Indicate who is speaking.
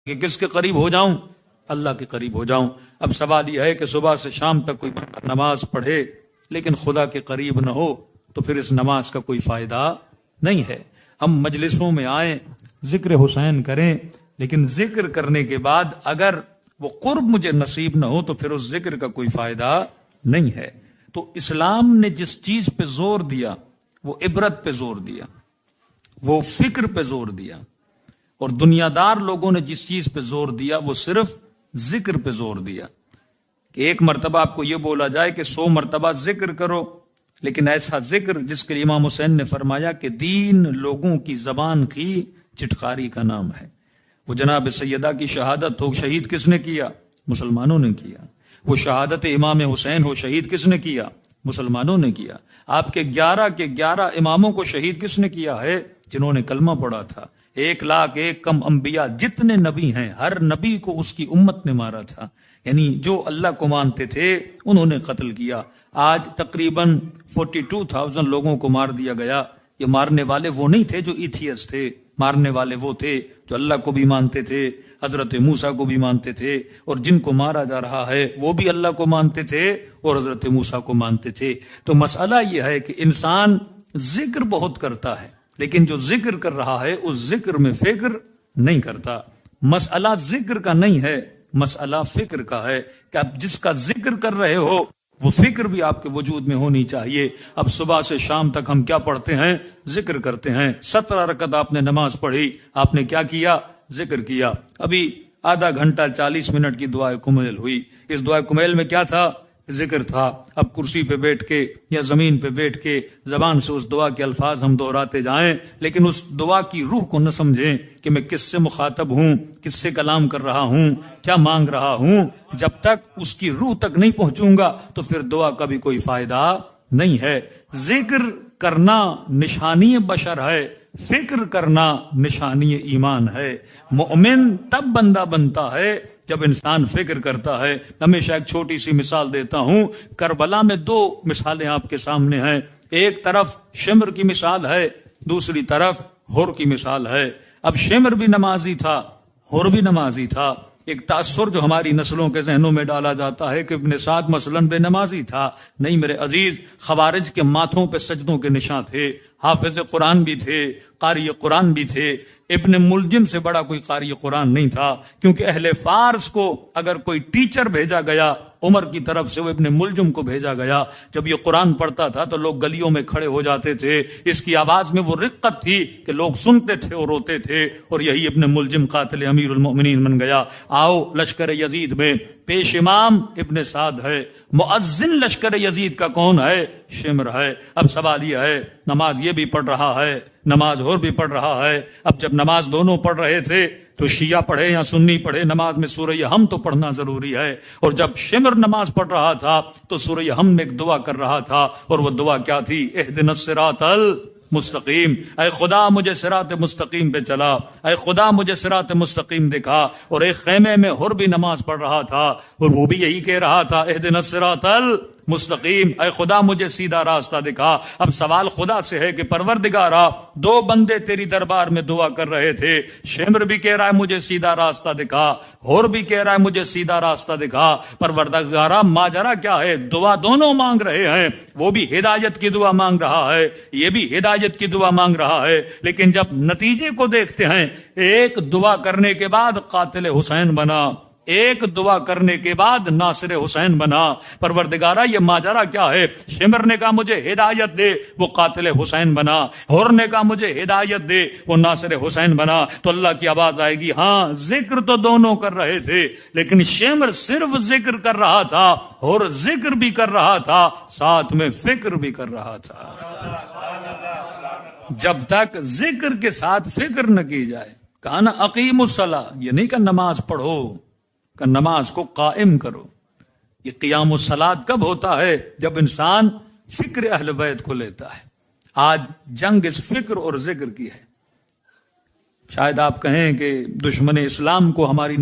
Speaker 1: کہ کس کے قریب ہو جاؤں؟ اللہ کے قریب ہو جاؤں۔ اب سوال یہ ہے کہ صبح سے شام تک کوئی بندہ نماز پڑھے لیکن خدا کے قریب نہ ہو تو پھر اس نماز کا کوئی فائدہ نہیں ہے۔ ہم مجلسوں میں آئیں، ذکر حسین کریں، لیکن ذکر کرنے کے بعد اگر وہ قرب مجھے نصیب نہ ہو تو پھر اس ذکر کا کوئی فائدہ نہیں ہے۔ تو اسلام نے جس چیز پہ زور دیا وہ عبرت پہ زور دیا، وہ فکر پہ زور دیا، اور دنیا دار لوگوں نے جس چیز پہ زور دیا وہ صرف ذکر پہ زور دیا کہ ایک مرتبہ آپ کو یہ بولا جائے کہ 100 مرتبہ ذکر کرو، لیکن ایسا ذکر جس کے لیے امام حسین نے فرمایا کہ دین لوگوں کی زبان کی چٹخاری کا نام ہے۔ وہ جناب سیدہ کی شہادت ہو، شہید کس نے کیا؟ مسلمانوں نے کیا۔ وہ شہادت امام حسین ہو، شہید کس نے کیا؟ مسلمانوں نے کیا۔ آپ کے 11 اماموں کو شہید کس نے کیا ہے؟ جنہوں نے کلمہ پڑھا تھا۔ 1,01,000 کم انبیاء جتنے نبی ہیں ہر نبی کو اس کی امت نے مارا تھا، یعنی جو اللہ کو مانتے تھے انہوں نے قتل کیا۔ آج تقریباً 42,000 لوگوں کو مار دیا گیا۔ یہ مارنے والے وہ نہیں تھے جو ایتھیس تھے، مارنے والے وہ تھے جو اللہ کو بھی مانتے تھے، حضرت موسیٰ کو بھی مانتے تھے، اور جن کو مارا جا رہا ہے وہ بھی اللہ کو مانتے تھے اور حضرت موسیٰ کو مانتے تھے۔ تو مسئلہ یہ ہے کہ انسان ذکر بہت کرتا ہے لیکن جو ذکر کر رہا ہے اس ذکر میں فکر نہیں کرتا۔ مسئلہ ذکر کا نہیں ہے، مسئلہ فکر کا ہے کہ آپ جس کا ذکر کر رہے ہو وہ فکر بھی آپ کے وجود میں ہونی چاہیے۔ اب صبح سے شام تک ہم کیا پڑھتے ہیں؟ ذکر کرتے ہیں۔ 17 رکعت آپ نے نماز پڑھی، آپ نے کیا کیا؟ ذکر کیا۔ ابھی آدھا گھنٹہ 40 منٹ کی دعائے کمیل ہوئی، اس دعائے کمیل میں کیا تھا؟ ذکر تھا۔ اب کرسی پہ بیٹھ کے یا زمین پہ بیٹھ کے زبان سے اس دعا کے الفاظ ہم دہراتے جائیں لیکن اس دعا کی روح کو نہ سمجھیں کہ میں کس سے مخاطب ہوں، کس سے کلام کر رہا ہوں، کیا مانگ رہا ہوں۔ جب تک اس کی روح تک نہیں پہنچوں گا تو پھر دعا کا بھی کوئی فائدہ نہیں ہے۔ ذکر کرنا نشانی بشر ہے، فکر کرنا نشانی ایمان ہے۔ مومن تب بندہ بنتا ہے جب انسان فکر کرتا ہے۔ ہمیشہ ایک چھوٹی سی مثال دیتا ہوں۔ کربلا میں 2 مثالیں آپ کے سامنے ہیں، ایک طرف شمر کی مثال ہے، دوسری طرف حر کی مثال ہے۔ اب شمر بھی نمازی تھا، حر بھی نمازی تھا۔ ایک تاثر جو ہماری نسلوں کے ذہنوں میں ڈالا جاتا ہے کہ ابن سعد مثلاً بے نمازی تھا۔ نہیں میرے عزیز، خوارج کے ماتھوں پہ سجدوں کے نشان تھے، حافظ قرآن بھی تھے، قاری قرآن بھی تھے۔ ابن ملجم سے بڑا کوئی قاری قرآن نہیں تھا، کیونکہ اہل فارس کو اگر کوئی ٹیچر بھیجا گیا عمر کی طرف سے، وہ ابن ملجم کو بھیجا گیا۔ جب یہ قرآن پڑھتا تھا تو لوگ گلیوں میں کھڑے ہو جاتے تھے، اس کی آواز میں وہ رقت تھی کہ لوگ سنتے تھے اور روتے تھے، اور یہی ابن ملجم قاتل امیر المؤمنین بن گیا۔ آؤ لشکر یزید میں پیش امام ابن سعد ہے، مؤذن لشکر یزید کا کون ہے؟ شمر ہے۔ اب سوال یہ ہے، نماز یہ بھی پڑھ رہا ہے، نماز اور بھی پڑھ رہا ہے۔ اب جب نماز دونوں پڑھ رہے تھے تو شیعہ پڑھے یا سنی پڑھے، نماز میں سورہ حم تو پڑھنا ضروری ہے۔ اور جب شمر نماز پڑھ رہا تھا تو سورہ حم میں ایک دعا کر رہا تھا، اور وہ دعا کیا تھی؟ اہدنا الصراط المستقیم، اے خدا مجھے صراط مستقیم پہ چلا، اے خدا مجھے صراط مستقیم دکھا۔ اور ایک خیمے میں حر بھی نماز پڑھ رہا تھا اور وہ بھی یہی کہہ رہا تھا اہدنا الصراط مستقیم، اے خدا مجھے سیدھا راستہ دکھا۔ اب سوال خدا سے ہے کہ پروردگارا، 2 بندے تیری دربار میں دعا کر رہے تھے، شمر بھی کہہ رہا ہے مجھے سیدھا راستہ دکھا، حر بھی کہہ رہا ہے مجھے سیدھا راستہ دکھا، پروردگارا ماجرا کیا ہے؟ دعا دونوں مانگ رہے ہیں، وہ بھی ہدایت کی دعا مانگ رہا ہے، یہ بھی ہدایت کی دعا مانگ رہا ہے، لیکن جب نتیجے کو دیکھتے ہیں، ایک دعا کرنے کے بعد قاتل حسین بنا، ایک دعا کرنے کے بعد ناصر حسین بنا۔ پروردگارا یہ ماجرا کیا ہے؟ شمر نے کہا مجھے ہدایت دے، وہ قاتل حسین بنا، حر نے کہا مجھے ہدایت دے، وہ ناصر حسین بنا۔ تو اللہ کی آواز آئے گی، ہاں ذکر تو دونوں کر رہے تھے لیکن شمر صرف ذکر کر رہا تھا، حر ذکر بھی کر رہا تھا، ساتھ میں فکر بھی کر رہا تھا۔ جب تک ذکر کے ساتھ فکر نہ کی جائے، کہا نا اقیم الصلاۃ، یہ نہیں کہ نماز پڑھو، کہ نماز کو قائم کرو۔ یہ قیام الصلاۃ کب ہوتا ہے؟ جب انسان فکر اہل بیت کو لیتا ہے۔ آج جنگ اس فکر اور ذکر کی ہے۔ شاید آپ کہیں کہ دشمن اسلام کو ہماری